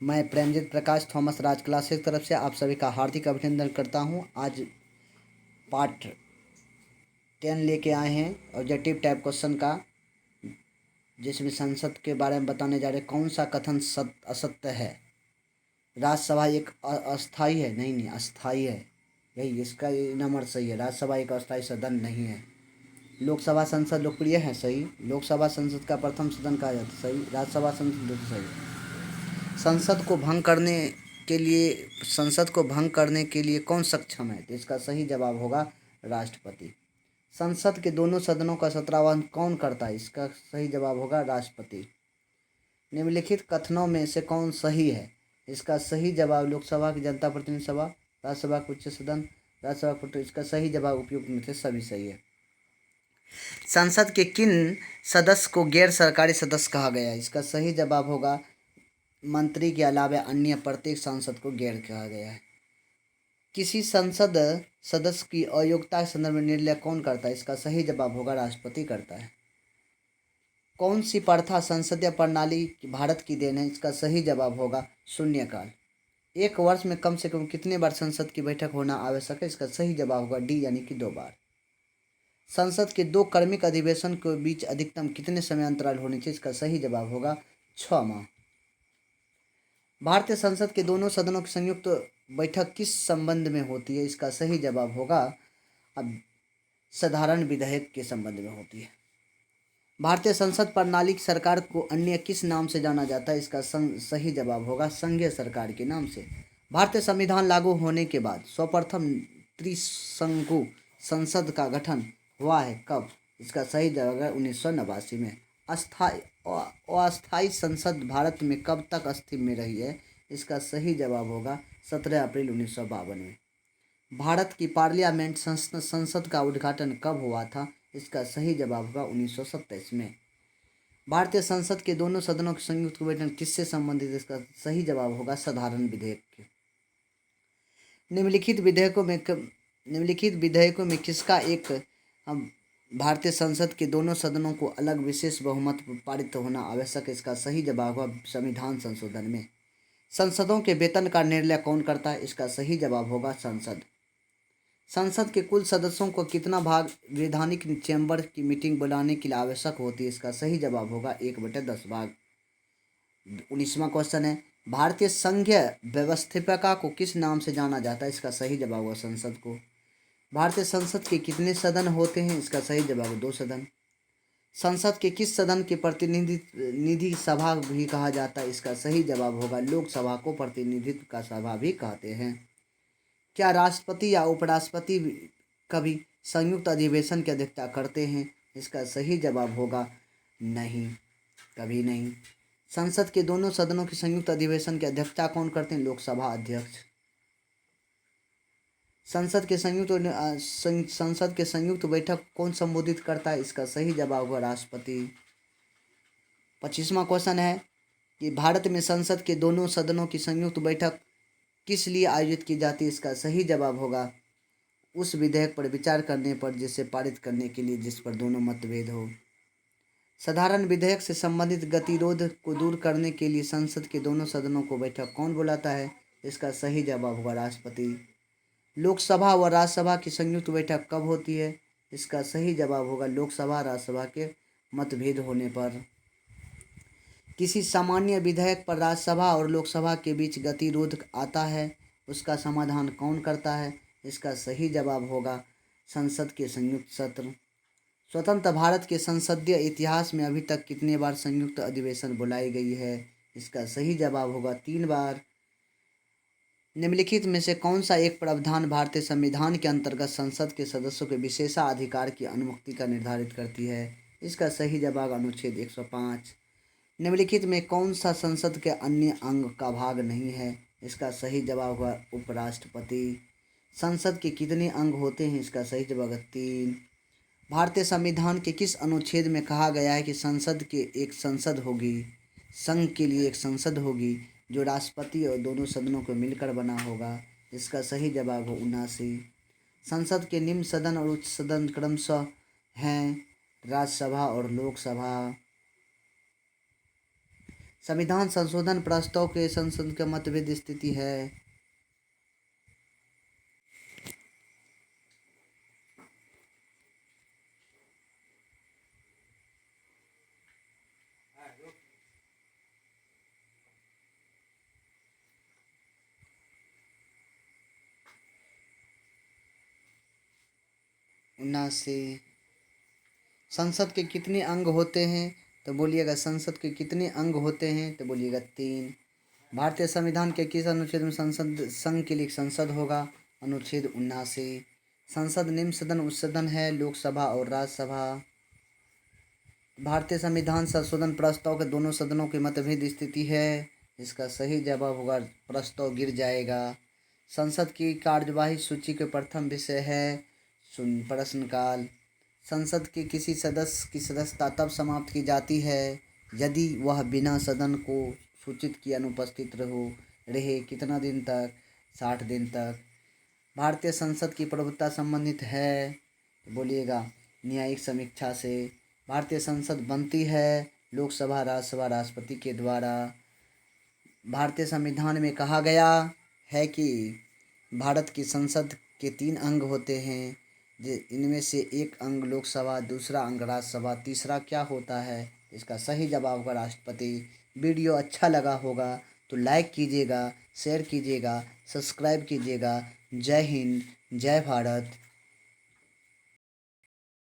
मैं प्रेमजीत प्रकाश थॉमस राज क्लासेस की तरफ से आप सभी का हार्दिक अभिनंदन करता हूं। आज पार्ट 10 लेके आए हैं ऑब्जेक्टिव टाइप क्वेश्चन का, जिसमें संसद के बारे में बताने जा रहे हैं। कौन सा कथन असत्य है? राज्यसभा एक अस्थाई है? नहीं, अस्थाई है। यही इसका नंबर सही है। राज्यसभा एक अस्थाई सदन नहीं है। लोकसभा संसद लोकप्रिय है? सही। लोकसभा संसद का प्रथम सदन कहा जाता है? सही। राज्यसभा संसद दूसरा? सही। संसद को भंग करने के लिए कौन सक्षम है? तो इसका सही जवाब होगा राष्ट्रपति। संसद के दोनों सदनों का सत्रावधान कौन करता है? इसका सही जवाब होगा राष्ट्रपति। निम्नलिखित कथनों में से कौन सही है? इसका सही जवाब लोकसभा की जनता प्रतिनिधि सभा, राज्यसभा के उच्च सदन, इसका सही जवाब उपयुक्त में से सभी सही है। संसद के किन सदस्य को गैर सरकारी सदस्य कहा गया है? इसका सही जवाब होगा मंत्री के अलावा अन्य प्रत्येक सांसद को गैर कहा गया है। किसी संसद सदस्य की अयोग्यता के संदर्भ में निर्णय कौन करता है? इसका सही जवाब होगा राष्ट्रपति करता है। कौन सी प्रथा संसदीय प्रणाली भारत की देन है? इसका सही जवाब होगा शून्यकाल। एक वर्ष में कम से कम कितने बार संसद की बैठक होना आवश्यक है? इसका सही जवाब होगा डी, यानी कि 2 बार। संसद के 2 क्रमिक अधिवेशन के बीच अधिकतम कितने समय अंतराल होने चाहिए? इसका सही जवाब होगा 6 माह। भारतीय संसद के दोनों सदनों की संयुक्त बैठक किस संबंध में होती है? इसका सही जवाब होगा अब साधारण विधेयक के संबंध में होती है। भारतीय संसद प्रणाली की सरकार को अन्य किस नाम से जाना जाता है? इसका सही जवाब होगा संघीय सरकार के नाम से। भारतीय संविधान लागू होने के बाद सर्वप्रथम त्रिसंघु संसद का गठन हुआ है कब? इसका सही जवाब है 1989 में। अस्थायी संसद भारत में कब तक अस्तित्व में रही है? इसका सही जवाब होगा 17 अप्रैल 1952 में। भारत की पार्लियामेंट संसद का उद्घाटन कब हुआ था? इसका सही जवाब होगा 1927 में। भारतीय संसद के दोनों सदनों की संयुक्त बैठक किससे संबंधित है? इसका सही जवाब होगा साधारण विधेयक के। निम्नलिखित विधेयकों में किसका एक भारतीय संसद के दोनों सदनों को अलग विशेष बहुमत पारित होना आवश्यक है? इसका सही जवाब होगा संविधान संशोधन में। संसदों के वेतन का निर्णय कौन करता है? इसका सही जवाब होगा संसद। संसद के कुल सदस्यों को कितना भाग वैधानिक चैम्बर की मीटिंग बुलाने के लिए आवश्यक होती है? इसका सही जवाब होगा 1/10 भाग। 19वां क्वेश्चन है, भारतीय संघीय व्यवस्थापिका को किस नाम से जाना जाता है? इसका सही जवाब होगा संसद को। भारतीय संसद के कितने सदन होते हैं? इसका सही जवाब 2 सदन। संसद के किस सदन के प्रतिनिधि सभा भी कहा जाता है? इसका सही जवाब होगा लोकसभा को प्रतिनिधित्व का सभा भी कहते हैं। क्या राष्ट्रपति या उपराष्ट्रपति कभी संयुक्त अधिवेशन की अध्यक्षता करते हैं? इसका सही जवाब होगा नहीं, कभी नहीं। संसद के दोनों सदनों के संयुक्त अधिवेशन की अध्यक्षता कौन करते हैं? लोकसभा अध्यक्ष। संसद के संयुक्त बैठक कौन संबोधित करता है? इसका सही जवाब होगा राष्ट्रपति। 25वां क्वेश्चन है कि भारत में संसद के दोनों सदनों की संयुक्त बैठक किस लिए आयोजित की जाती है? इसका सही जवाब होगा उस विधेयक पर विचार करने पर जिसे पारित करने के लिए जिस पर दोनों मतभेद हो। साधारण विधेयक से संबंधित गतिरोध को दूर करने के लिए संसद के दोनों सदनों को बैठक कौन बुलाता है? इसका सही जवाब होगा राष्ट्रपति। लोकसभा व राज्यसभा की संयुक्त बैठक कब होती है? इसका सही जवाब होगा लोकसभा राज्यसभा के मतभेद होने पर। किसी सामान्य विधेयक पर राज्यसभा और लोकसभा के बीच गतिरोध आता है, उसका समाधान कौन करता है? इसका सही जवाब होगा संसद के संयुक्त सत्र। स्वतंत्र भारत के संसदीय इतिहास में अभी तक कितने बार संयुक्त अधिवेशन बुलाई गई है? इसका सही जवाब होगा 3 बार। निम्नलिखित में से कौन सा एक प्रावधान भारतीय संविधान के अंतर्गत संसद के सदस्यों के विशेषाधिकार की अनुमति का निर्धारित करती है? इसका सही जवाब अनुच्छेद 105। निम्नलिखित में कौन सा संसद के अन्य अंग का भाग नहीं है? इसका सही जवाब होगा उपराष्ट्रपति। संसद के कितने अंग होते हैं? इसका सही जवाब 3। भारतीय संविधान के किस अनुच्छेद में कहा गया है कि संसद के एक संसद होगी, संघ के लिए एक संसद होगी जो राष्ट्रपति और दोनों सदनों को मिलकर बना होगा? इसका सही जवाब हो 79। संसद के निम्न सदन और उच्च सदन क्रमशः हैं राज्यसभा और लोकसभा। संविधान संशोधन प्रस्ताव के संसद का मतभेद स्थिति है। उन्नासी। संसद के कितने अंग होते हैं? तो बोलिएगा संसद के कितने अंग होते हैं? तो बोलिएगा 3। भारतीय संविधान के किस अनुच्छेद में संसद संघ के लिए संसद होगा? अनुच्छेद 79। संसद निम्न सदन उच्च सदन है, लोकसभा और राज्यसभा। भारतीय संविधान संशोधन प्रस्ताव के दोनों सदनों के मतभेद स्थिति है। इसका सही जवाब होगा प्रस्ताव गिर जाएगा। संसद की कार्यवाही सूची के प्रथम विषय है प्रश्नकाल। संसद के किसी सदस्य की सदस्यता तब समाप्त की जाती है यदि वह बिना सदन को सूचित किए अनुपस्थित रहे। कितना दिन तक? 60 दिन तक। भारतीय संसद की प्रभुत्व संबंधित है, बोलिएगा न्यायिक समीक्षा से। भारतीय संसद बनती है लोकसभा, राज्यसभा, राष्ट्रपति के द्वारा। भारतीय संविधान में कहा गया है कि भारत की संसद के 3 अंग होते हैं, इनमें से एक अंग लोकसभा, दूसरा अंग राज्यसभा, तीसरा क्या होता है? इसका सही जवाब होगा राष्ट्रपति। वीडियो अच्छा लगा होगा तो लाइक कीजिएगा, शेयर कीजिएगा, सब्सक्राइब कीजिएगा। जय हिंद, जय भारत।